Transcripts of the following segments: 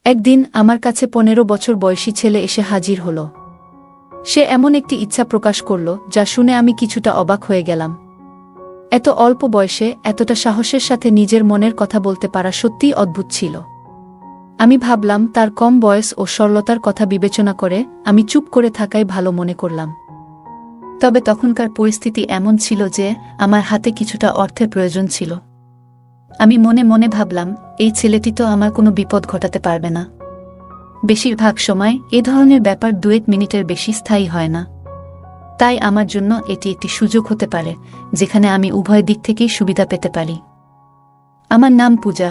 একদিন আমার কাছে ১৫ বছর বয়সী ছেলে এসে হাজির হল। সে এমন একটি ইচ্ছা প্রকাশ করল যা শুনে আমি কিছুটা অবাক হয়ে গেলাম। এত অল্প বয়সে এতটা সাহসের সাথে নিজের মনের কথা বলতে পারা সত্যিই অদ্ভুত ছিল। আমি ভাবলাম তার কম বয়স ও সরলতার কথা বিবেচনা করে আমি চুপ করে থাকাই ভালো মনে করলাম। তবে তখনকার পরিস্থিতি এমন ছিল যে আমার হাতে কিছুটা অর্থের প্রয়োজন ছিল। আমি মনে মনে ভাবলাম, এই ছেলেটি তো আমার কোনো বিপদ ঘটাতে পারবে না। বেশিরভাগ সময় এ ধরনের ব্যাপার ২-১ মিনিটের বেশি স্থায়ী হয় না। তাই আমার জন্য এটি একটি সুযোগ হতে পারে যেখানে আমি উভয় দিক থেকেই সুবিধা পেতে পারি। আমার নাম পূজা।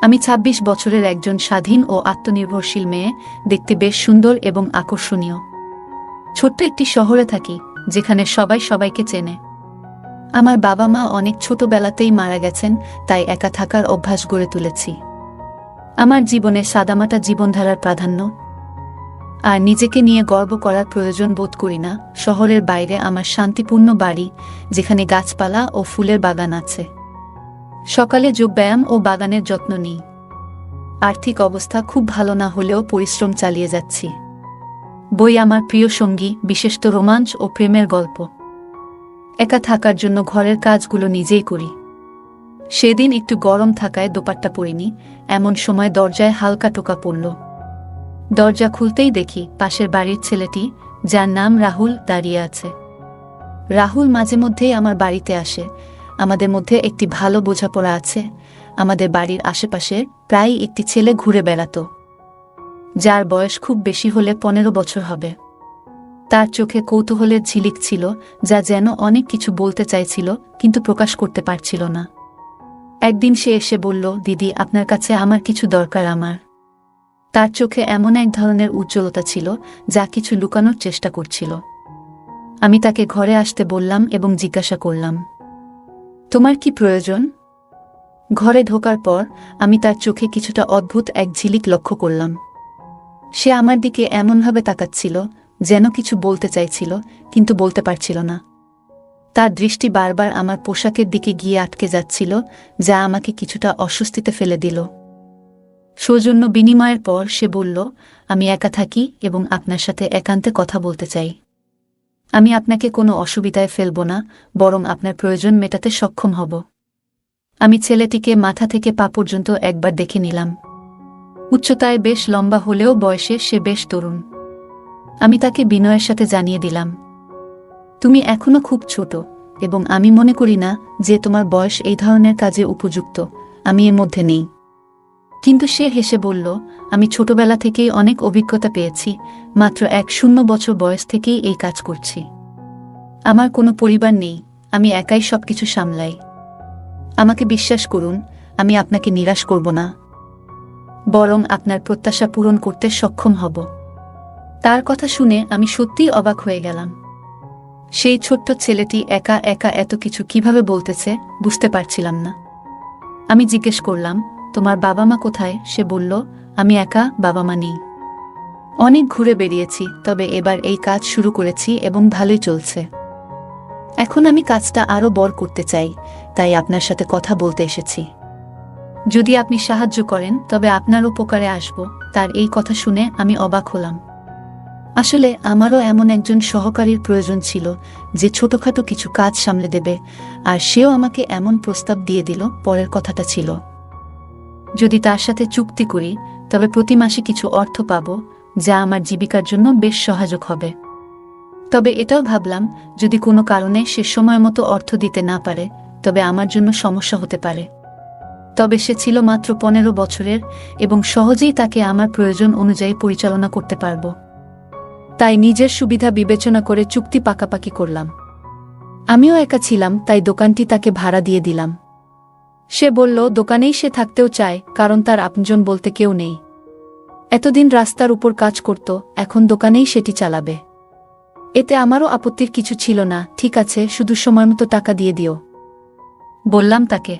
আমি ২৬ বছরের একজন স্বাধীন ও আত্মনির্ভরশীল মেয়ে, দেখতে বেশ সুন্দর এবং আকর্ষণীয়। ছোট্ট একটি শহরে থাকি যেখানে সবাই সবাইকে চেনে। আমার বাবা মা অনেক ছোটবেলাতেই মারা গেছেন, তাই একা থাকার অভ্যাস গড়ে তুলেছি। আমার জীবনে সাদামাটা জীবনধারার প্রাধান্য, আর নিজেকে নিয়ে গর্ব করার প্রয়োজন বোধ করি না। শহরের বাইরে আমার শান্তিপূর্ণ বাড়ি, যেখানে গাছপালা ও ফুলের বাগান আছে। সকালে যোগব্যায়াম ও বাগানের যত্ন নিই। আর্থিক অবস্থা খুব ভালো না হলেও পরিশ্রম চালিয়ে যাচ্ছি। বই আমার প্রিয় সঙ্গী, বিশেষত রোমাঞ্চ ও প্রেমের গল্প। একা থাকার জন্য ঘরের কাজগুলো নিজেই করি। সেদিন একটু গরম থাকায় দোপাট্টা পরিনি, এমন সময় দরজায় হালকা টোকা পড়ল। দরজা খুলতেই দেখি পাশের বাড়ির ছেলেটি, যার নাম রাহুল, দাঁড়িয়ে আছে। রাহুল মাঝে মধ্যেই আমার বাড়িতে আসে। আমাদের মধ্যে একটি ভালো বোঝাপড়া আছে। আমাদের বাড়ির আশেপাশে প্রায়ই একটি ছেলে ঘুরে বেড়াত, যার বয়স খুব বেশি হলে ১৫ বছর হবে। তার চোখে কৌতূহলের ঝিলিক ছিল, যা যেন অনেক কিছু বলতে চাইছিল কিন্তু প্রকাশ করতে পারছিল না। একদিন সে এসে বলল, দিদি, আপনার কাছে আমার কিছু দরকার। তার চোখে এমন এক ধরনের উজ্জ্বলতা ছিল যা কিছু লুকানোর চেষ্টা করছিল। আমি তাকে ঘরে আসতে বললাম এবং জিজ্ঞাসা করলাম, তোমার কি প্রয়োজন? ঘরে ঢোকার পর আমি তার চোখে কিছুটা অদ্ভুত এক ঝিলিক লক্ষ্য করলাম। সে আমার দিকে এমনভাবে তাকাচ্ছিল যেন কিছু বলতে চাইছিল কিন্তু বলতে পারছিল না। তার দৃষ্টি বারবার আমার পোশাকের দিকে গিয়ে আটকে যাচ্ছিল, যা আমাকে কিছুটা অস্বস্তিতে ফেলে দিল। সৌজন্য বিনিময়ের পর সে বলল, আমি একা থাকি এবং আপনার সাথে একান্তে কথা বলতে চাই। আমি আপনাকে কোনো অসুবিধায় ফেলব না, বরং আপনার প্রয়োজন মেটাতে সক্ষম হব। আমি ছেলেটিকে মাথা থেকে পা পর্যন্ত একবার দেখে নিলাম। উচ্চতায় বেশ লম্বা হলেও বয়সে সে বেশ তরুণ। আমি তাকে বিনয়ের সাথে জানিয়ে দিলাম, তুমি এখনো খুব ছোট এবং আমি মনে করি না যে তোমার বয়স এই ধরনের কাজে উপযুক্ত। আমি এর মধ্যে নেই। কিন্তু সে হেসে বলল, আমি ছোটবেলা থেকেই অনেক অভিজ্ঞতা পেয়েছি। মাত্র ১ বছর বয়স থেকেই এই কাজ করছি। আমার কোনো পরিবার নেই, আমি একাই সবকিছু সামলাই। আমাকে বিশ্বাস করুন, আমি আপনাকে নিরাশ করব না, বরং আপনার প্রত্যাশা পূরণ করতে সক্ষম হব। তার কথা শুনে আমি সত্যিই অবাক হয়ে গেলাম। সেই ছোট্ট ছেলেটি একা একা এত কিছু কিভাবে বলতেছে বুঝতে পারছিলাম না। আমি জিজ্ঞেস করলাম, তোমার বাবা মা কোথায়? সে বলল, আমি একা, বাবা মা নেই। অনেক ঘুরে বেরিয়েছি, তবে এবার এই কাজ শুরু করেছি এবং ভালোই চলছে। এখন আমি কাজটা আরও বড় করতে চাই, তাই আপনার সাথে কথা বলতে এসেছি। যদি আপনি সাহায্য করেন তবে আপনার উপকারে আসব। তার এই কথা শুনে আমি অবাক হলাম। আসলে আমারও এমন একজন সহকারীর প্রয়োজন ছিল যে ছোটখাটো কিছু কাজ সামলে দেবে, আর সেও আমাকে এমন প্রস্তাব দিয়ে দিল। পরের কথাটা ছিল, যদি তার সাথে চুক্তি করি তবে প্রতি মাসে কিছু অর্থ পাব, যা আমার জীবিকার জন্য বেশ সহায়ক হবে। তবে এটাও ভাবলাম, যদি কোনো কারণে সে সময় মতো অর্থ দিতে না পারে তবে আমার জন্য সমস্যা হতে পারে। তবে সে ছিল মাত্র ১৫ বছরের এবং সহজেই তাকে আমার প্রয়োজন অনুযায়ী পরিচালনা করতে পারব। তাই নিজের সুবিধা বিবেচনা করে চুক্তি পাকাপাকি করলাম। আমিও একা ছিলাম, তাই দোকানটি তাকে ভাড়া দিয়ে দিলাম। সে বলল, দোকানেই সে থাকতেও চায়, কারণ তার আপনজন বলতে কেউ নেই। এতদিন রাস্তার উপর কাজ করত, এখন দোকানেই সেটি চালাবে। এতে আমারও আপত্তির কিছু ছিল না। ঠিক আছে, শুধু সময়মতো টাকা দিয়ে দিও, বললাম তাকে।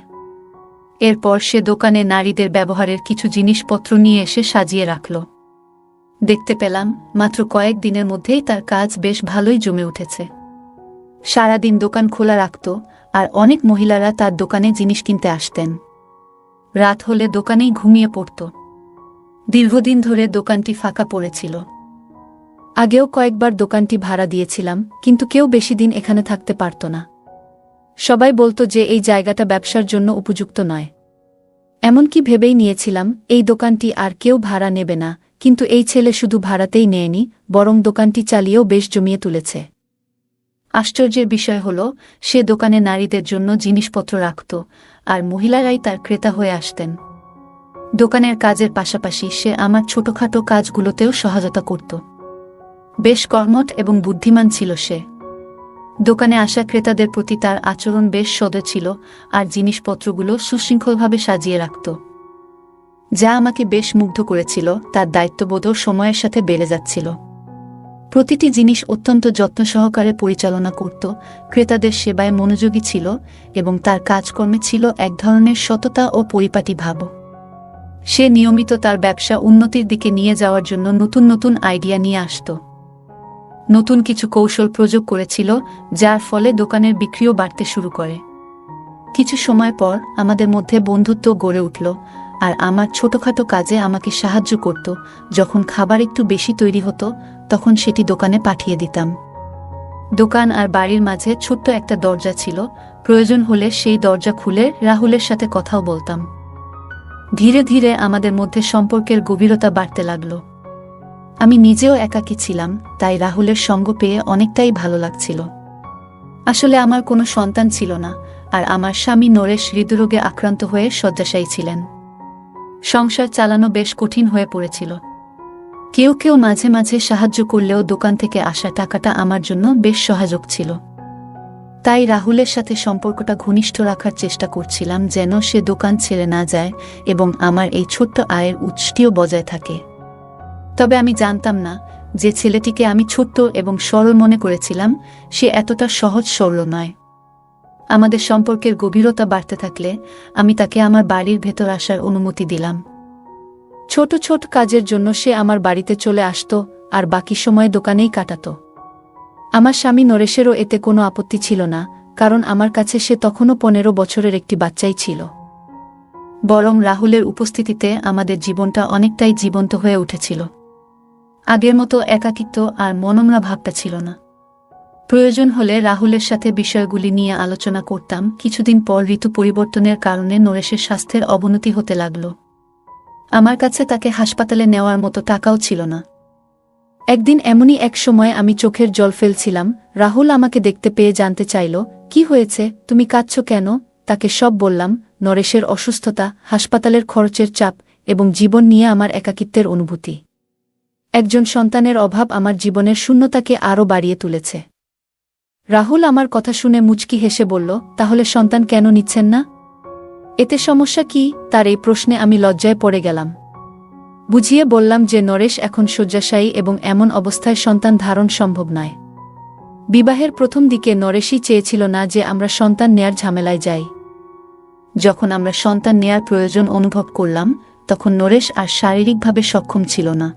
এরপর সে দোকানে নারীদের ব্যবহারের কিছু জিনিসপত্র নিয়ে এসে সাজিয়ে রাখল। দেখতে পেলাম মাত্র কয়েক দিনের মধ্যেই তার কাজ বেশ ভালোই জমে উঠেছে। সারাদিন দোকান খোলা রাখত, আর অনেক মহিলারা তার দোকানে জিনিস কিনতে আসতেন। রাত হলে দোকানেই ঘুমিয়ে পড়ত। দীর্ঘদিন ধরে দোকানটি ফাঁকা পড়েছিল। আগেও কয়েকবার দোকানটি ভাড়া দিয়েছিলাম, কিন্তু কেউ বেশি দিন এখানে থাকতে পারত না। সবাই বলতো যে এই জায়গাটা ব্যবসার জন্য উপযুক্ত নয়। এমনকি ভেবেই নিয়েছিলাম এই দোকানটি আর কেউ ভাড়া নেবে না, কিন্তু এই ছেলে শুধু ভাড়াতেই নেয়নি, বরং দোকানটি চালিয়েও বেশ জমিয়ে তুলেছে। আশ্চর্যের বিষয় হল, সে দোকানে নারীদের জন্য জিনিসপত্র রাখত, আর মহিলারাই তার ক্রেতা হয়ে আসতেন। দোকানের কাজের পাশাপাশি সে আমার ছোটখাটো কাজগুলোতেও সহায়তা করত। বেশ কর্মঠ এবং বুদ্ধিমান ছিল সে। দোকানে আসা ক্রেতাদের প্রতি তার আচরণ বেশ সদয় ছিল, আর জিনিসপত্রগুলো সুশৃঙ্খলভাবে সাজিয়ে রাখত, যা আমাকে বেশ মুগ্ধ করেছিল। তার দায়িত্ববোধও সময়ের সাথে বেড়ে যাচ্ছিল। প্রতিটি জিনিস অত্যন্ত যত্ন সহকারে পরিচালনা করত, ক্রেতাদের সেবায় মনোযোগী ছিল, এবং তার কাজকর্মে ছিল এক ধরনের সততা ও পরিপাটি ভাব। সে নিয়মিত তার ব্যবসা উন্নতির দিকে নিয়ে যাওয়ার জন্য নতুন নতুন আইডিয়া নিয়ে আসত। নতুন কিছু কৌশল প্রয়োগ করেছিল, যার ফলে দোকানের বিক্রিও বাড়তে শুরু করে। কিছু সময় পর আমাদের মধ্যে বন্ধুত্ব গড়ে উঠল, আর আমার ছোটখাটো কাজে আমাকে সাহায্য করত। যখন খাবার একটু বেশি তৈরি হতো, তখন সেটি দোকানে পাঠিয়ে দিতাম। দোকান আর বাড়ির মাঝে ছোট্ট একটা দরজা ছিল, প্রয়োজন হলে সেই দরজা খুলে রাহুলের সাথে কথাও বলতাম। ধীরে ধীরে আমাদের মধ্যে সম্পর্কের গভীরতা বাড়তে লাগল। আমি নিজেও একাকী ছিলাম, তাই রাহুলের সঙ্গ পেয়ে অনেকটাই ভালো লাগছিল। আসলে আমার কোনো সন্তান ছিল না, আর আমার স্বামী নরেশ হৃদরোগে আক্রান্ত হয়ে শয্যাশায়ী ছিলেন। সংসার চালানো বেশ কঠিন হয়ে পড়েছিল। কেউ কেউ মাঝে মাঝে সাহায্য করলেও দোকান থেকে আসা টাকাটা আমার জন্য বেশ সহায়ক ছিল। তাই রাহুলের সাথে সম্পর্কটা ঘনিষ্ঠ রাখার চেষ্টা করছিলাম, যেন সে দোকান ছেড়ে না যায় এবং আমার এই ছোট্ট আয়ের উৎসটিও বজায় থাকে। তবে আমি জানতাম না যে ছেলেটিকে আমি ছোট্ট এবং সরল মনে করেছিলাম, সে এতটা সহজ সরল নয়। আমাদের সম্পর্কের গভীরতা বাড়তে থাকলে আমি তাকে আমার বাড়ির ভেতর আসার অনুমতি দিলাম। ছোট ছোট কাজের জন্য সে আমার বাড়িতে চলে আসত, আর বাকি সময় দোকানেই কাটাত। আমার স্বামী নরেশেরও এতে কোনো আপত্তি ছিল না, কারণ আমার কাছে সে তখনও 15 বছরের একটি বাচ্চাই ছিল। বরং রাহুলের উপস্থিতিতে আমাদের জীবনটা অনেকটাই জীবন্ত হয়ে উঠেছিল। আগের মতো একাকিত্ব আর মনমরা ভাবটা ছিল না। প্রয়োজন হলে রাহুলের সাথে বিষয়গুলি নিয়ে আলোচনা করতাম। কিছুদিন পর ঋতু পরিবর্তনের কারণে নরেশের স্বাস্থ্যের অবনতি হতে লাগল। আমার কাছে তাকে হাসপাতালে নেওয়ার মতো টাকাও ছিল না। একদিন এমনই এক সময় আমি চোখের জল ফেলছিলাম। রাহুল আমাকে দেখতে পেয়ে জানতে চাইল, কি হয়েছে, তুমি কাঁদছো কেন? তাকে সব বললাম, নরেশের অসুস্থতা, হাসপাতালের খরচের চাপ এবং জীবন নিয়ে আমার একাকিত্বের অনুভূতি। একজন সন্তানের অভাব আমার জীবনের শূন্যতাকে আরও বাড়িয়ে তুলেছে। রাহুল আমার কথা শুনে মুচকি হেসে বলল, তাহলে সন্তান কেন নিচ্ছেন না? এতে সমস্যা কি? তার এই প্রশ্নে আমি লজ্জায় পড়ে গেলাম। বুঝিয়ে বললাম যে নরেশ এখন শয্যাশায়ী এবং এমন অবস্থায় সন্তান ধারণ সম্ভব নয়। বিবাহের প্রথম দিকে নরেশই চেয়েছিল না যে আমরা সন্তান নেয়ার ঝামেলায় যাই। যখন আমরা সন্তান নেয়ার প্রয়োজন অনুভব করলাম, তখন নরেশ আর শারীরিকভাবে সক্ষম ছিল না।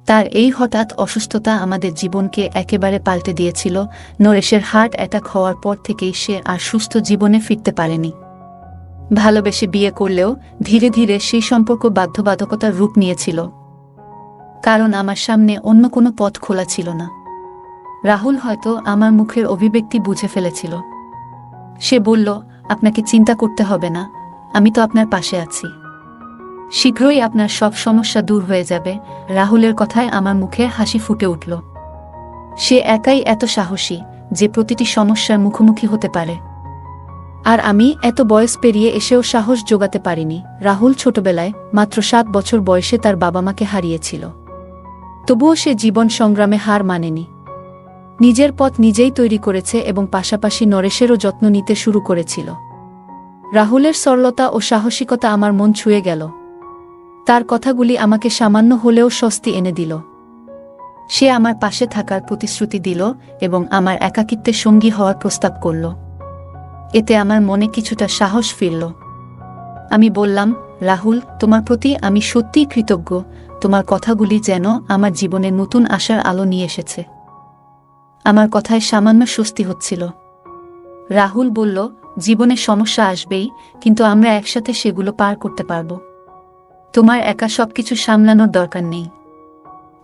তার এই হঠাৎ অসুস্থতা আমাদের জীবনকে একেবারে পাল্টে দিয়েছিল। নরেশের হার্ট অ্যাটাক হওয়ার পর থেকেই সে আর সুস্থ জীবনে ফিরতে পারেনি। ভালোবেসে বিয়ে করলেও ধীরে ধীরে সেই সম্পর্ক বাধ্যবাধকতার রূপ নিয়েছিল, কারণ আমার সামনে অন্য কোনো পথ খোলা ছিল না। রাহুল হয়তো আমার মুখের অভিব্যক্তি বুঝে ফেলেছিল। সে বলল, আপনাকে চিন্তা করতে হবে না, আমি তো আপনার পাশে আছি। শীঘ্রই আপনার সব সমস্যা দূর হয়ে যাবে। রাহুলের কথায় আমার মুখে হাসি ফুটে উঠল। সে একাই এত সাহসী যে প্রতিটি সমস্যার মুখোমুখি হতে পারে। আর আমি এত বয়স পেরিয়ে এসেও সাহস জোগাতে পারিনি। রাহুল ছোটবেলায় মাত্র 7 বছর বয়সে তার বাবা মাকে হারিয়েছিল। তবুও সে জীবন সংগ্রামে হার মানেনি। নিজের পথ নিজেই তৈরি করেছে এবং পাশাপাশি নরেশেরও যত্ন নিতে শুরু করেছিল। রাহুলের সরলতা ও সাহসিকতা আমার মন ছুঁয়ে গেল। তার কথাগুলি আমাকে সামান্য হলেও স্বস্তি এনে দিল। সে আমার পাশে থাকার প্রতিশ্রুতি দিল এবং আমার একাকিত্বে সঙ্গী হওয়ার প্রস্তাব করল। এতে আমার মনে কিছুটা সাহস ফিরল। আমি বললাম, রাহুল, তোমার প্রতি আমি সত্যিই কৃতজ্ঞ। তোমার কথাগুলি যেন আমার জীবনে নতুন আশার আলো নিয়ে এসেছে। আমার কথায় সামান্য স্বস্তি হচ্ছিল। রাহুল বলল, জীবনে সমস্যা আসবেই, কিন্তু আমরা একসাথে সেগুলো পার করতে পারব। তোমার একা সবকিছু সামলানোর দরকার নেই।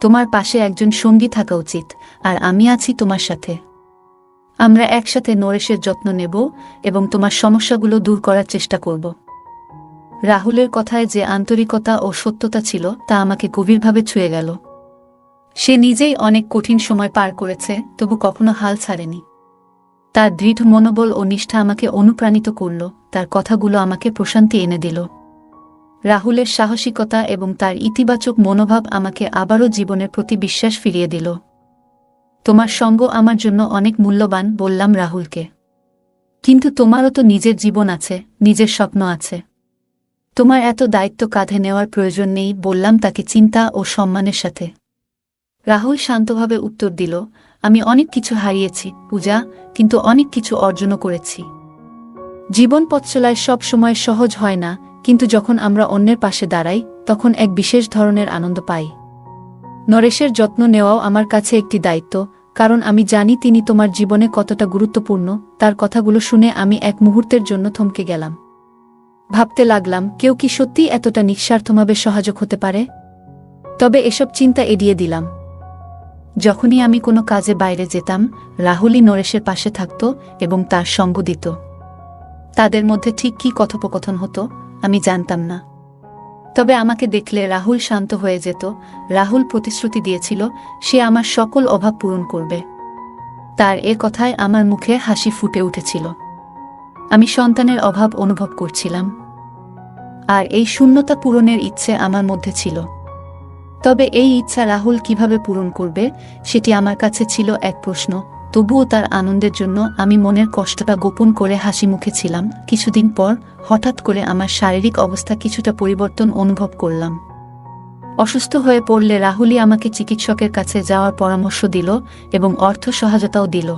তোমার পাশে একজন সঙ্গী থাকা উচিত, আর আমি আছি তোমার সাথে। আমরা একসাথে নরেশের যত্ন নেব এবং তোমার সমস্যাগুলো দূর করার চেষ্টা করব। রাহুলের কথায় যে আন্তরিকতা ও সত্যতা ছিল তা আমাকে গভীরভাবে ছুঁয়ে গেল। সে নিজেই অনেক কঠিন সময় পার করেছে, তবু কখনো হাল ছাড়েনি। তার দৃঢ় মনোবল ও নিষ্ঠা আমাকে অনুপ্রাণিত করল, তার কথাগুলো আমাকে প্রশান্তি এনে দিল। রাহুলের সাহসিকতা এবং তার ইতিবাচক মনোভাব আমাকে আবারও জীবনের প্রতি বিশ্বাস ফিরিয়ে দিল। তোমার সঙ্গ আমার জন্য অনেক মূল্যবান, বললাম রাহুলকে। কিন্তু তোমারও তো নিজের জীবন আছে, নিজের স্বপ্ন আছে। তোমার এত দায়িত্ব কাঁধে নেওয়ার প্রয়োজন নেই, বললাম তাকে চিন্তা ও সম্মানের সাথে। রাহুল শান্তভাবে উত্তর দিল, আমি অনেক কিছু হারিয়েছি পূজা, কিন্তু অনেক কিছু অর্জনও করেছি। জীবন পথ চলায় সব সময় সহজ হয় না, কিন্তু যখন আমরা অন্যের পাশে দাঁড়াই তখন এক বিশেষ ধরনের আনন্দ পাই। নরেশের যত্ন নেওয়াও আমার কাছে একটি দায়িত্ব, কারণ আমি জানি তিনি তোমার জীবনে কতটা গুরুত্বপূর্ণ। তার কথাগুলো শুনে আমি এক মুহূর্তের জন্য থমকে গেলাম। ভাবতে লাগলাম, কেউ কি সত্যিই এতটা নিঃস্বার্থভাবে সহায়ক হতে পারে? তবে এসব চিন্তা এড়িয়ে দিলাম। যখনই আমি কোনো কাজে বাইরে যেতাম, রাহুলই নরেশের পাশে থাকত এবং তার সঙ্গ দিত। তাদের মধ্যে ঠিক কী কথোপকথন হতো আমি জানতাম না, তবে আমাকে দেখলে রাহুল শান্ত হয়ে যেত। রাহুল প্রতিশ্রুতি দিয়েছিল সে আমার সকল অভাব পূরণ করবে। তার এ কথায় আমার মুখে হাসি ফুটে উঠেছিল। আমি সন্তানের অভাব অনুভব করছিলাম, আর এই শূন্যতা পূরণের ইচ্ছে আমার মধ্যে ছিল। তবে এই ইচ্ছা রাহুল কিভাবে পূরণ করবে সেটি আমার কাছে ছিল এক প্রশ্ন। তবুও তার আনন্দের জন্য আমি মনের কষ্টটা গোপন করে হাসি মুখে ছিলাম। কিছুদিন পর হঠাৎ করে আমার শারীরিক অবস্থা কিছুটা পরিবর্তন অনুভব করলাম। অসুস্থ হয়ে পড়লে রাহুলই আমাকে চিকিৎসকের কাছে যাওয়ার পরামর্শ দিল এবং অর্থ সহায়তাও দিল।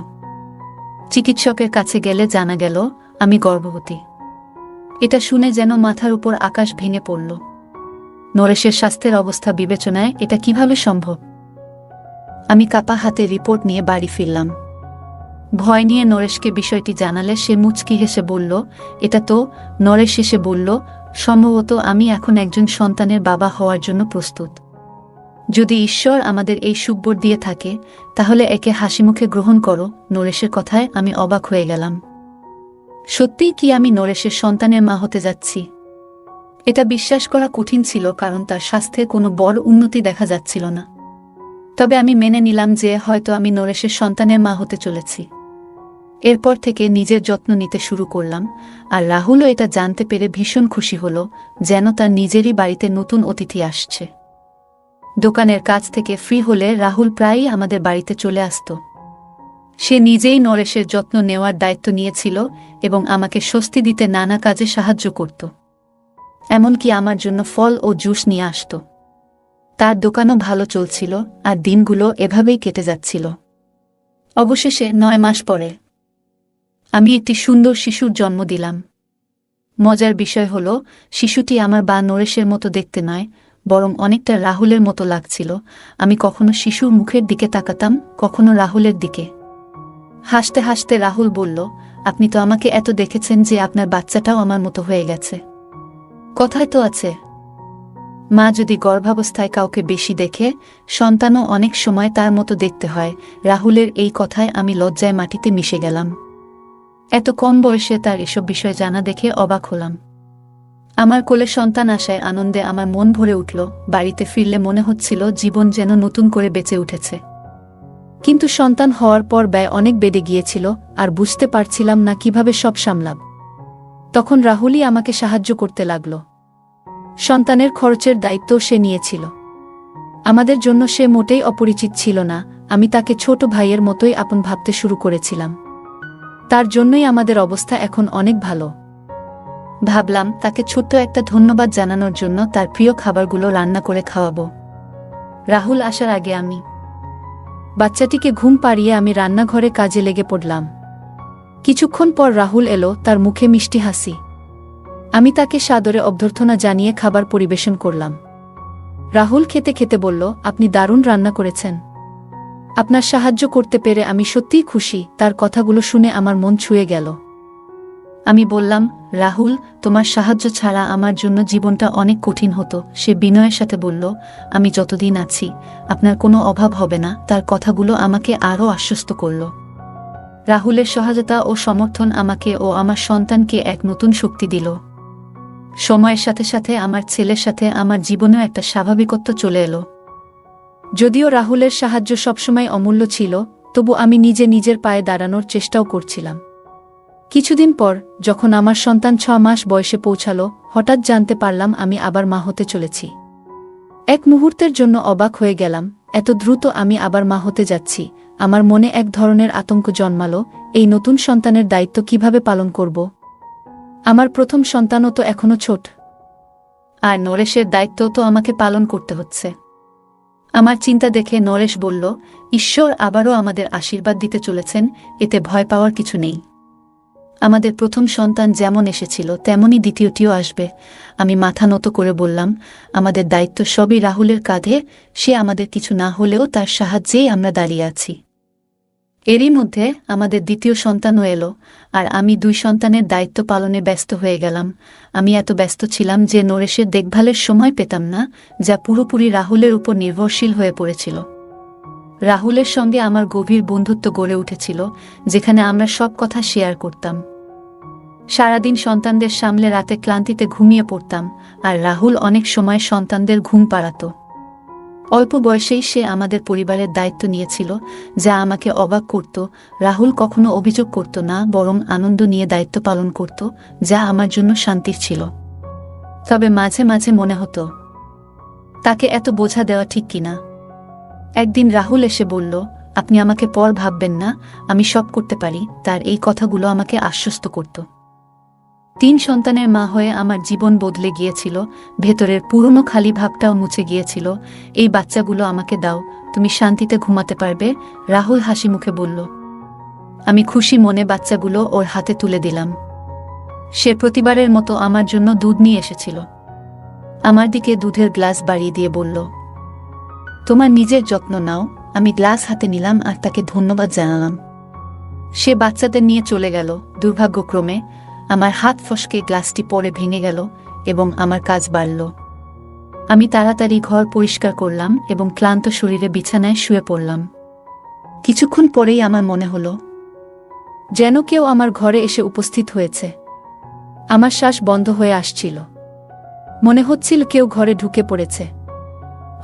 চিকিৎসকের কাছে গেলে জানা গেল আমি গর্ভবতী। এটা শুনে যেন মাথার উপর আকাশ ভেঙে পড়ল। নরেশের স্বাস্থ্যের অবস্থা বিবেচনায় এটা কিভাবে সম্ভব? আমি কাপা হাতে রিপোর্ট নিয়ে বাড়ি ফিরলাম। ভয় নিয়ে নরেশকে বিষয়টি জানালে সে মুচকি হেসে বলল, এটা তো। নরেশ এসে বলল, সম্ভবত আমি এখন একজন সন্তানের বাবা হওয়ার জন্য প্রস্তুত। যদি ঈশ্বর আমাদের এই সুখবর দিয়ে থাকে তাহলে একে হাসিমুখে গ্রহণ করো। নরেশের কথায় আমি অবাক হয়ে গেলাম। সত্যিই কি আমি নরেশের সন্তানের মা হতে যাচ্ছি? এটা বিশ্বাস করা কঠিন ছিল, কারণ তার স্বাস্থ্যে কোনো বড় উন্নতি দেখা যাচ্ছিল না। তবে আমি মেনে নিলাম যে হয়তো আমি নরেশের সন্তানের মা হতে চলেছি। এরপর থেকে নিজের যত্ন নিতে শুরু করলাম, আর রাহুলও এটা জানতে পেরে ভীষণ খুশি হল, যেন তার নিজেরই বাড়িতে নতুন অতিথি আসছে। দোকানের কাজ থেকে ফ্রি হলে রাহুল প্রায়ই আমাদের বাড়িতে চলে আসত। সে নিজেই নরেশের যত্ন নেওয়ার দায়িত্ব নিয়েছিল এবং আমাকে স্বস্তি দিতে নানা কাজে সাহায্য করত। এমনকি আমার জন্য ফল ও জুস নিয়ে আসত। তার দোকানও ভালো চলছিল, আর দিনগুলো এভাবেই কেটে যাচ্ছিল। অবশেষে 9 মাস পরে আমি একটি সুন্দর শিশুর জন্ম দিলাম। মজার বিষয় হল, শিশুটি আমার বা নরেশের মতো দেখতে নয়, বরং অনেকটা রাহুলের মতো লাগছিল। আমি কখনো শিশুর মুখের দিকে তাকাতাম, কখনো রাহুলের দিকে। হাসতে হাসতে রাহুল বলল, আপনি তো আমাকে এত দেখেছেন যে আপনার বাচ্চাটাও আমার মতো হয়ে গেছে। কথায় তো আছে, মা যদি গর্ভাবস্থায় কাউকে বেশি দেখে, সন্তানও অনেক সময় তার মতো দেখতে হয়। রাহুলের এই কথায় আমি লজ্জায় মাটিতে মিশে গেলাম। এত কম বয়সে তার এসব বিষয় জানা দেখে অবাক হলাম। আমার কোলে সন্তান আসায় আনন্দে আমার মন ভরে উঠল। বাড়িতে ফিরলে মনে হচ্ছিল জীবন যেন নতুন করে বেঁচে উঠেছে। কিন্তু সন্তান হওয়ার পর ব্যয় অনেক বেড়ে গিয়েছিল, আর বুঝতে পারছিলাম না কিভাবে সব সামলাব। তখন রাহুলই আমাকে সাহায্য করতে লাগল। সন্তানের খরচের দায়িত্ব সে নিয়েছিল। আমাদের জন্য সে মোটেই অপরিচিত ছিল না। আমি তাকে ছোট ভাইয়ের মতোই আপন ভাবতে শুরু করেছিলাম। তার জন্যই আমাদের অবস্থা এখন অনেক ভালো। ভাবলাম তাকে ছোট্ট একটা ধন্যবাদ জানানোর জন্য তার প্রিয় খাবারগুলো রান্না করে খাওয়াবো। রাহুল আসার আগে আমি বাচ্চাটিকে ঘুম পাড়িয়ে আমি রান্নাঘরে কাজে লেগে পড়লাম। কিছুক্ষণ পর রাহুল এলো, তার মুখে মিষ্টি হাসি। আমি তাকে সাদরে অভ্যর্থনা জানিয়ে খাবার পরিবেশন করলাম। রাহুল খেতে খেতে বলল, আপনি দারুণ রান্না করেছেন। আপনার সাহায্য করতে পেরে আমি সত্যিই খুশি। তার কথাগুলো শুনে আমার মন ছুঁয়ে গেল। আমি বললাম, রাহুল, তোমার সাহায্য ছাড়া আমার জন্য জীবনটা অনেক কঠিন হতো। সে বিনয়ের সাথে বলল, আমি যতদিন আছি আপনার কোনো অভাব হবে না। তার কথাগুলো আমাকে আরও আশ্বস্ত করল। রাহুলের সহায়তা ও সমর্থন আমাকে ও আমার সন্তানকে এক নতুন শক্তি দিল। সময়ের সাথে সাথে আমার ছেলের সাথে আমার জীবনেও একটা স্বাভাবিকত্ব চলে এলো। যদিও রাহুলের সাহায্য সবসময় অমূল্য ছিল, তবু আমি নিজের পায়ে দাঁড়ানোর চেষ্টাও করছিলাম। কিছুদিন পর যখন আমার সন্তান 6 মাস বয়সে পৌঁছালো, হঠাৎ জানতে পারলাম আমি আবার মা হতে চলেছি। এক মুহূর্তের জন্য অবাক হয়ে গেলাম, এত দ্রুত আমি আবার মা হতে যাচ্ছি। আমার মনে এক ধরনের আতঙ্ক জন্মালো, এই নতুন সন্তানের দায়িত্ব কিভাবে পালন করব। আমার প্রথম সন্তানও তো এখনো ছোট, আর নরেশের দায়িত্বও তো আমাকে পালন করতে হচ্ছে। আমার চিন্তা দেখে নরেশ বলল, ঈশ্বর আবারও আমাদের আশীর্বাদ দিতে চলেছেন, এতে ভয় পাওয়ার কিছু নেই। আমাদের প্রথম সন্তান যেমন এসেছিল তেমনই দ্বিতীয়টিও আসবে। আমি মাথা নত করে বললাম, আমাদের দায়িত্ব সবই রাহুলের কাঁধে। সে আমাদের কিছু না হলেও তার সাহায্যেই আমরা দাঁড়িয়ে আছি। এরই মধ্যে আমাদের দ্বিতীয় সন্তানও এলো, আর আমি 2 সন্তানের দায়িত্ব পালনে ব্যস্ত হয়ে গেলাম। আমি এত ব্যস্ত ছিলাম যে নরেশের দেখভালের সময় পেতাম না, যা পুরোপুরি রাহুলের উপর নির্ভরশীল হয়ে পড়েছিল। রাহুলের সঙ্গে আমার গভীর বন্ধুত্ব গড়ে উঠেছিল, যেখানে আমরা সব কথা শেয়ার করতাম। সারাদিন সন্তানদের সামলে রাতে ক্লান্তিতে ঘুমিয়ে পড়তাম, আর রাহুল অনেক সময় সন্তানদের ঘুম পাড়াতো। অল্প বয়সেই সে আমাদের পরিবারের দায়িত্ব নিয়েছিল, যা আমাকে অবাক করত। রাহুল কখনো অভিযোগ করত না, বরং আনন্দ নিয়ে দায়িত্ব পালন করত, যা আমার জন্য শান্তির ছিল। তবে মাঝে মাঝে মনে হতো, তাকে এত বোঝা দেওয়া ঠিক কিনা। একদিন রাহুল এসে বলল, আপনি আমাকে পর ভাববেন না, আমি সব করতে পারি। তার এই কথাগুলো আমাকে আশ্বস্ত করত। 3 সন্তানের মা হয়ে আমার জীবন বদলে গিয়েছিল। ভেতরের পুরনো খালি ভাবটাও মুছে গিয়েছিল। এই বাচ্চাগুলো আমাকে দাও, তুমি শান্তিতে ঘুমাতে পারবে, রাহুল হাসি মুখে বলল। আমি খুশি মনে বাচ্চাগুলো ওর হাতে তুলে দিলাম। সে প্রতিবারের মতো আমার জন্য দুধ নিয়ে এসেছিল। আমার দিকে দুধের গ্লাস বাড়িয়ে দিয়ে বলল, তোমার নিজের যত্ন নাও। আমি গ্লাস হাতে নিলাম আর তাকে ধন্যবাদ জানালাম। সে বাচ্চাদের নিয়ে চলে গেল। দুর্ভাগ্যক্রমে আমার হাত ফসকে গ্লাসটি পড়ে ভেঙে গেল এবং আমার কাজ বাড়ল। আমি তাড়াতাড়ি ঘর পরিষ্কার করলাম এবং ক্লান্ত শরীরে বিছানায় শুয়ে পড়লাম। কিছুক্ষণ পরেই আমার মনে হলো, যেন কেউ আমার ঘরে এসে উপস্থিত হয়েছে। আমার শ্বাস বন্ধ হয়ে আসছিল। মনে হচ্ছিল কেউ ঘরে ঢুকে পড়েছে।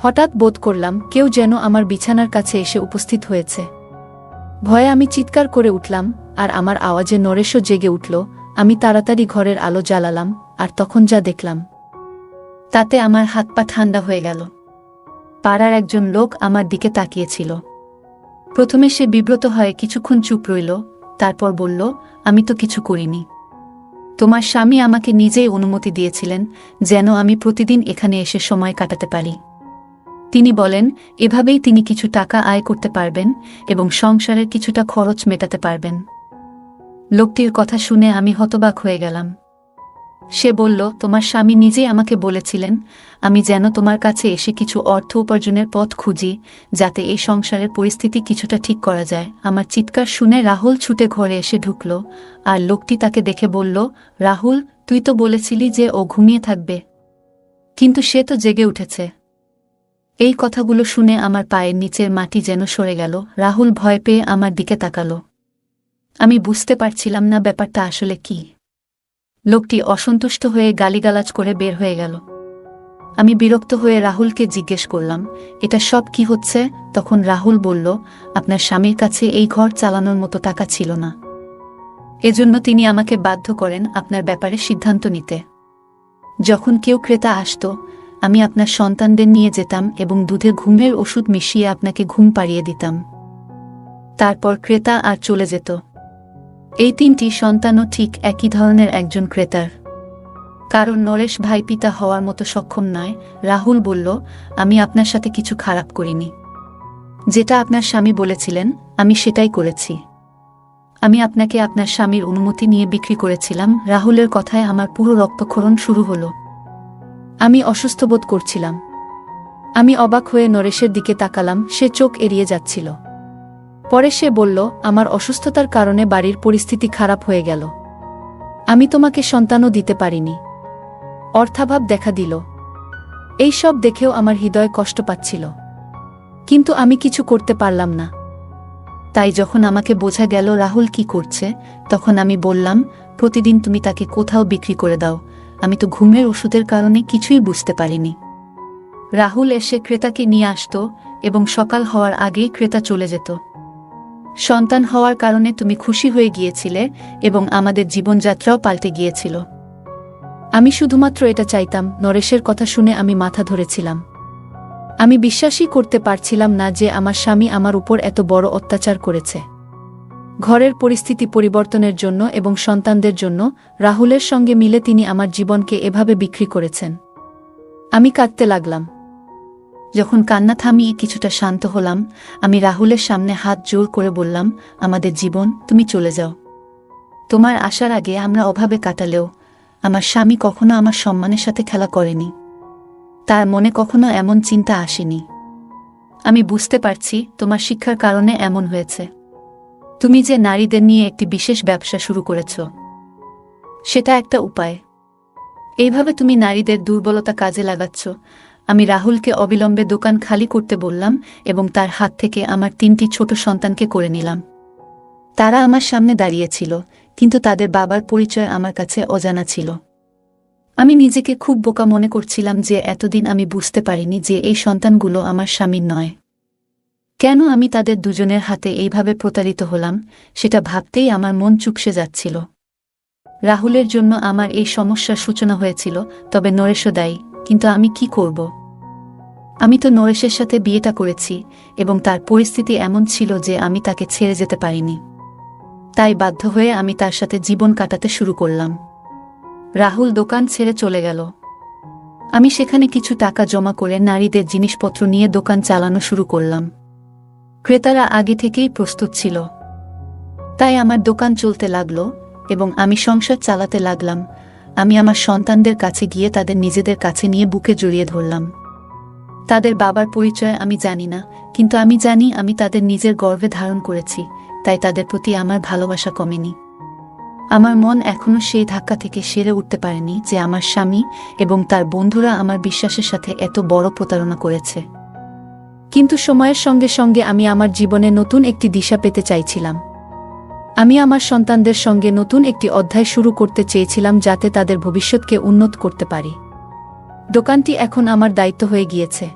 হঠাৎ বোধ করলাম কেউ যেন আমার বিছানার কাছে এসে উপস্থিত হয়েছে। ভয়ে আমি চিৎকার করে উঠলাম, আর আমার আওয়াজে নরেশও জেগে উঠল। আমি তাড়াতাড়ি ঘরের আলো জ্বালালাম, আর তখন যা দেখলাম তাতে আমার হাত পা ঠান্ডা হয়ে গেল। পাড়ার একজন লোক আমার দিকে তাকিয়েছিল। প্রথমে সে বিব্রত হয়ে কিছুক্ষণ চুপ রইল, তারপর বলল, আমি তো কিছু করিনি। তোমার স্বামী আমাকে নিজেই অনুমতি দিয়েছিলেন, যেন আমি প্রতিদিন এখানে এসে সময় কাটাতে পারি। তিনি বলেন, এভাবেই তিনি কিছু টাকা আয় করতে পারবেন এবং সংসারের কিছুটা খরচ মেটাতে পারবেন। লোকটির কথা শুনে আমি হতবাক হয়ে গেলাম। সে বলল, তোমার স্বামী নিজেই আমাকে বলেছিলেন আমি যেন তোমার কাছে এসে কিছু অর্থ উপার্জনের পথ খুঁজি, যাতে এই সংসারের পরিস্থিতি কিছুটা ঠিক করা যায়। আমার চিৎকার শুনে রাহুল ছুটে ঘরে এসে ঢুকল, আর লোকটি তাকে দেখে বলল, রাহুল, তুই তো বলেছিলি যে ও ঘুমিয়ে থাকবে, কিন্তু সে তো জেগে উঠেছে। এই কথাগুলো শুনে আমার পায়ের নিচের মাটি যেন সরে গেল। রাহুল ভয় পেয়ে আমার দিকে তাকালো। আমি বুঝতে পারছিলাম না ব্যাপারটা আসলে কি। লোকটি অসন্তুষ্ট হয়ে গালিগালাজ করে বের হয়ে গেল। আমি বিরক্ত হয়ে রাহুলকে জিজ্ঞেস করলাম, এটা সব কি হচ্ছে? তখন রাহুল বলল, আপনার স্বামীর কাছে এই ঘর চালানোর মতো টাকা ছিল না। এজন্য তিনি আমাকে বাধ্য করেন আপনার ব্যাপারে সিদ্ধান্ত নিতে। যখন কেউ ক্রেতা আসত, আমি আপনার সন্তানদের নিয়ে যেতাম এবং দুধে ঘুমের ওষুধ মিশিয়ে আপনাকে ঘুম পাড়িয়ে দিতাম। তারপর ক্রেতা আর চলে যেত। এই 3টি সন্তানও ঠিক একই ধরনের একজন ক্রেতার। কারণ নরেশ ভাই পিতা হওয়ার মতো সক্ষম নয়। রাহুল বলল, আমি আপনার সাথে কিছু খারাপ করিনি। যেটা আপনার স্বামী বলেছিলেন আমি সেটাই করেছি। আমি আপনাকে আপনার স্বামীর অনুমতি নিয়ে বিক্রি করেছিলাম। রাহুলের কথায় আমার পুরো রক্তক্ষরণ শুরু হলো। আমি অসুস্থ বোধ করছিলাম। আমি অবাক হয়ে নরেশের দিকে তাকালাম, সে চোখ এড়িয়ে যাচ্ছিল। পরে সে বলল, আমার অসুস্থতার কারণে বাড়ির পরিস্থিতি খারাপ হয়ে গেল। আমি তোমাকে সন্তানও দিতে পারিনি। অর্থাভাব দেখা দিল। এই সব দেখেও আমার হৃদয় কষ্ট পাচ্ছিল, কিন্তু আমি কিছু করতে পারলাম না। তাই যখন আমাকে বোঝা গেল রাহুল কি করছে, তখন আমি বললাম, প্রতিদিন তুমি তাকে কোথাও বিক্রি করে দাও। আমি তো ঘুমের ওষুধের কারণে কিছুই বুঝতে পারিনি। রাহুল এসে ক্রেতাকে নিয়ে আসত এবং সকাল হওয়ার আগেই ক্রেতা চলে যেত। সন্তান হওয়ার কারণে তুমি খুশি হয়ে গিয়েছিলে এবং আমাদের জীবনযাত্রাও পাল্টে গিয়েছিল। আমি শুধুমাত্র এটা চাইতাম। নরেশের কথা শুনে আমি মাথা ধরেছিলাম। আমি বিশ্বাসই করতে পারছিলাম না যে আমার স্বামী আমার উপর এত বড় অত্যাচার করেছে। ঘরের পরিস্থিতি পরিবর্তনের জন্য এবং সন্তানদের জন্য রাহুলের সঙ্গে মিলে তিনি আমার জীবনকে এভাবে বিক্রি করেছেন। আমি কাঁদতে লাগলাম। যখন কান্না থামিয়ে কিছুটা শান্ত হলাম, আমি রাহুলের সামনে হাত জোর করে বললাম, আমাদের জীবন, তুমি চলে যাও। তোমার আসার আগে আমরা অভাবে কাটালেও আমার স্বামী কখনো আমার সম্মানের সাথে খেলা করেনি। তার মনে কখনো এমন চিন্তা আসেনি। আমি বুঝতে পারছি তোমার শিক্ষার কারণে এমন হয়েছে। তুমি যে নারীদের নিয়ে একটি বিশেষ ব্যবসা শুরু করেছ, সেটা একটা উপায়। এইভাবে তুমি নারীদের দুর্বলতা কাজে লাগাচ্ছ। আমি রাহুলকে অবিলম্বে দোকান খালি করতে বললাম এবং তার হাত থেকে আমার 3টি ছোট সন্তানকে করে নিলাম। তারা আমার সামনে দাঁড়িয়েছিল, কিন্তু তাদের বাবার পরিচয় আমার কাছে অজানা ছিল। আমি নিজেকে খুব বোকা মনে করছিলাম যে এতদিন আমি বুঝতে পারিনি যে এই সন্তানগুলো আমার স্বামীর নয়। কেন আমি তাদের দুজনের হাতে এইভাবে প্রতারিত হলাম, সেটা ভাবতেই আমার মন চুপসে যাচ্ছিল। রাহুলের জন্য আমার এই সমস্যার সূচনা হয়েছিল, তবে নরেশও দায়ী। কিন্তু আমি কি করব? আমি তো নরেশের সাথে বিয়েটা করেছি এবং তার পরিস্থিতি এমন ছিল যে আমি তাকে ছেড়ে যেতে পারিনি। তাই বাধ্য হয়ে আমি তার সাথে জীবন কাটাতে শুরু করলাম। রাহুল দোকান ছেড়ে চলে গেল। আমি সেখানে কিছু টাকা জমা করে নারীদের জিনিসপত্র নিয়ে দোকান চালানো শুরু করলাম। ক্রেতারা আগে থেকেই প্রস্তুত ছিল, তাই আমার দোকান চলতে লাগলো এবং আমি সংসার চালাতে লাগলাম। আমি আমার সন্তানদের কাছে গিয়ে তাদের নিজেদের কাছে নিয়ে বুকে জড়িয়ে ধরলাম। তাদের বাবার পরিচয় আমি জানি না, কিন্তু আমি জানি আমি তাদের নিজের গর্ভে ধারণ করেছি, তাই তাদের প্রতি আমার ভালোবাসা কমেনি। আমার মন এখনো সেই ধাক্কা থেকে সেরে উঠতে পারেনি যে আমার স্বামী এবং তার বন্ধুরা আমার বিশ্বাসের সাথে এত বড় প্রতারণা করেছে। কিন্তু সময়ের সঙ্গে সঙ্গে আমি আমার জীবনে নতুন একটি দিশা পেতে চাইছিলাম। আমি আমার সন্তানদের সঙ্গে নতুন একটি অধ্যায় শুরু করতে চেয়েছিলাম, যাতে তাদের ভবিষ্যৎকে উন্নত করতে পারি। দোকানটি এখন আমার দায়িত্ব হয়ে গিয়েছে।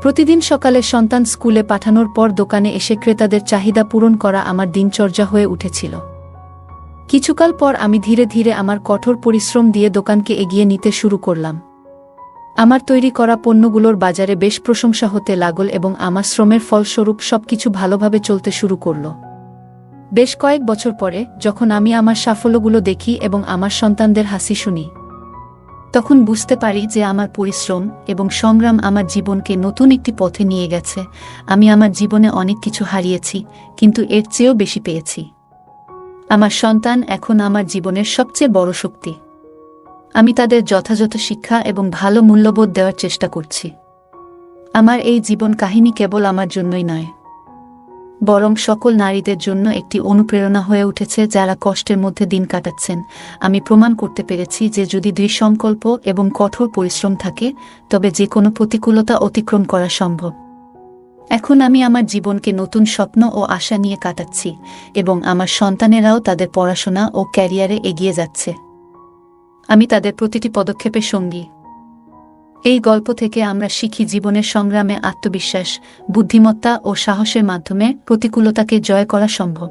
প্রতিদিন সকালে সন্তান স্কুলে পাঠানোর পর দোকানে এসে ক্রেতাদের চাহিদা পূরণ করা আমার দিনচর্যা হয়ে উঠেছিল। কিছুকাল পর আমি ধীরে ধীরে আমার কঠোর পরিশ্রম দিয়ে দোকানকে এগিয়ে নিতে শুরু করলাম। আমার তৈরি করা পণ্যগুলোর বাজারে বেশ প্রশংসা হতে লাগল এবং আমার শ্রমের ফলস্বরূপ সবকিছু ভালোভাবে চলতে শুরু করল। বেশ কয়েক বছর পরে যখন আমি আমার সাফল্যগুলো দেখি এবং আমার সন্তানদের হাসি শুনি, তখন বুঝতে পারি যে আমার পরিশ্রম এবং সংগ্রাম আমার জীবনকে নতুন একটি পথে নিয়ে গেছে। আমি আমার জীবনে অনেক কিছু হারিয়েছি, কিন্তু এর চেয়েও বেশি পেয়েছি। আমার সন্তান এখন আমার জীবনের সবচেয়ে বড় শক্তি। আমি তাদের যথাযথ শিক্ষা এবং ভালো মূল্যবোধ দেওয়ার চেষ্টা করছি। আমার এই জীবন কাহিনী কেবল আমার জন্যই নয়, বরং সকল নারীদের জন্য একটি অনুপ্রেরণা হয়ে উঠেছে যারা কষ্টের মধ্যে দিন কাটাচ্ছেন। আমি প্রমাণ করতে পেরেছি যে যদি দৃঢ় সংকল্প এবং কঠোর পরিশ্রম থাকে, তবে যে কোনো প্রতিকূলতা অতিক্রম করা সম্ভব। এখন আমি আমার জীবনকে নতুন স্বপ্ন ও আশা নিয়ে কাটাচ্ছি এবং আমার সন্তানেরাও তাদের পড়াশোনা ও ক্যারিয়ারে এগিয়ে যাচ্ছে। আমি তাদের প্রতিটি পদক্ষেপের সঙ্গী। এই গল্প থেকে আমরা শিখি জীবনের সংগ্রামে আত্মবিশ্বাস, বুদ্ধিমত্তা ও সাহসের মাধ্যমে প্রতিকূলতাকে জয় করা সম্ভব।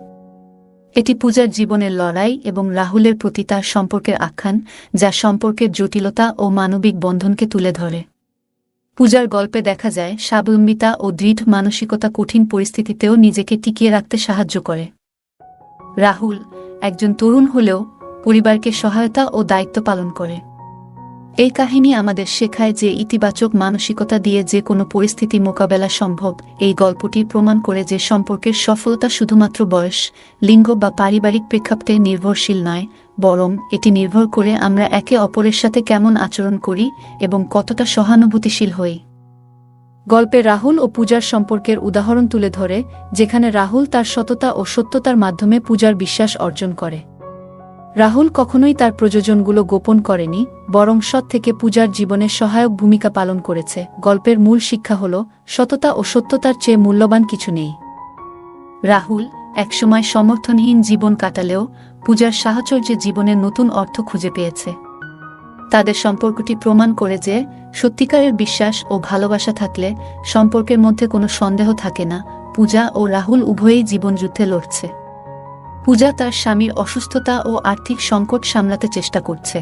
এটি পূজার জীবনের লড়াই এবং রাহুলের প্রতি তার সম্পর্কের আখ্যান, যা সম্পর্কের জটিলতা ও মানবিক বন্ধনকে তুলে ধরে। পূজার গল্পে দেখা যায় স্বাবলম্বিতা ও দৃঢ় মানসিকতা কঠিন পরিস্থিতিতেও নিজেকে টিকিয়ে রাখতে সাহায্য করে। রাহুল একজন তরুণ হলেও পরিবারকে সহায়তা ও দায়িত্ব পালন করে। এই কাহিনী আমাদের শেখায় যে ইতিবাচক মানসিকতা দিয়ে যে কোনো পরিস্থিতি মোকাবেলা সম্ভব। এই গল্পটি প্রমাণ করে যে সম্পর্কের সফলতা শুধুমাত্র বয়স, লিঙ্গ বা পারিবারিক প্রেক্ষাপটে নির্ভরশীল নয়, বরং এটি নির্ভর করে আমরা একে অপরের সাথে কেমন আচরণ করি এবং কতটা সহানুভূতিশীল হই। গল্পে রাহুল ও পূজার সম্পর্কের উদাহরণ তুলে ধরে, যেখানে রাহুল তার সততা ও সত্যতার মাধ্যমে পূজার বিশ্বাস অর্জন করে। রাহুল কখনোই তার প্রযোজনগুলো গোপন করেনি, বরং সৎ থেকে পূজার জীবনের সহায়ক ভূমিকা পালন করেছে। গল্পের মূল শিক্ষা হল, সততা ও সত্যতার চেয়ে মূল্যবান কিছু নেই। রাহুল একসময় সমর্থনহীন জীবন কাটালেও পূজার সাহচর্যে জীবনের নতুন অর্থ খুঁজে পেয়েছে। তাদের সম্পর্কটি প্রমাণ করে যে সত্যিকারের বিশ্বাস ও ভালোবাসা থাকলে সম্পর্কের মধ্যে কোনো সন্দেহ থাকে না। পূজা ও রাহুল উভয়েই জীবনযুদ্ধে লড়ছে। পূজা তার স্বামীর অসুস্থতা ও আর্থিক সংকট সামলাতে চেষ্টা করছে,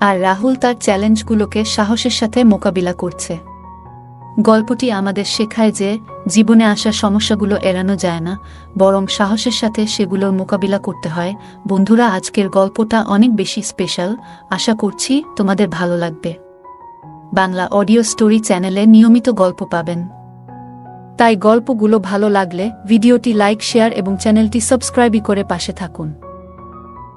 আর রাহুল তার চ্যালেঞ্জগুলোকে সাহসের সাথে মোকাবিলা করছে। গল্পটি আমাদের শেখায় যে জীবনে আসা সমস্যাগুলো এড়ানো যায় না, বরং সাহসের সাথে সেগুলোর মোকাবিলা করতে হয়। বন্ধুরা, আজকের গল্পটা অনেক বেশি স্পেশাল। আশা করছি তোমাদের ভালো লাগবে। বাংলা অডিও স্টোরি চ্যানেলে নিয়মিত গল্প পাবেন, তাই গল্পগুলো ভালো লাগলে ভিডিওটি লাইক, শেয়ার এবং চ্যানেলটি সাবস্ক্রাইব করে পাশে থাকুন।